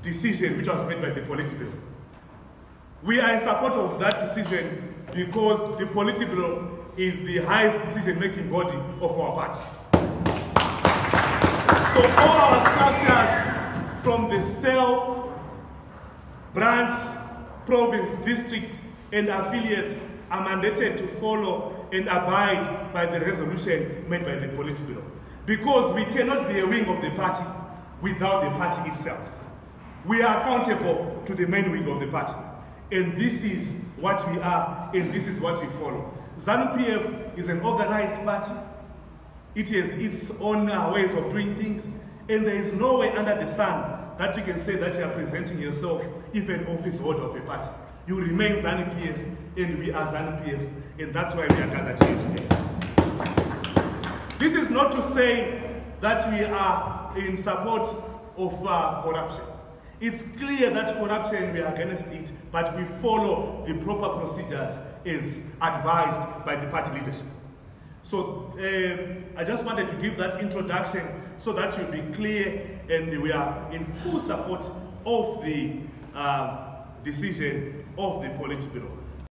decision which was made by the Politburo. We are in support of that decision because the Politburo is the highest decision-making body of our party. So all our structures from the cell, branch, province, districts, and affiliates are mandated to follow and abide by the resolution made by the Politburo. Because we cannot be a wing of the party without the party itself. We are accountable to the main wing of the party. And this is what we are, and this is what we follow. ZANU-PF is an organized party. It has its own ways of doing things, and there is no way under the sun that you can say that you are presenting yourself if an office holder of a party. You remain ZANU-PF, and we are ZANU-PF, and that's why we are gathered here today. This is not to say that we are in support of corruption. It's clear that corruption, we are against it, but we follow the proper procedures as advised by the party leadership. So I just wanted to give that introduction so that you'll be clear, and we are in full support of the decision of the Politburo.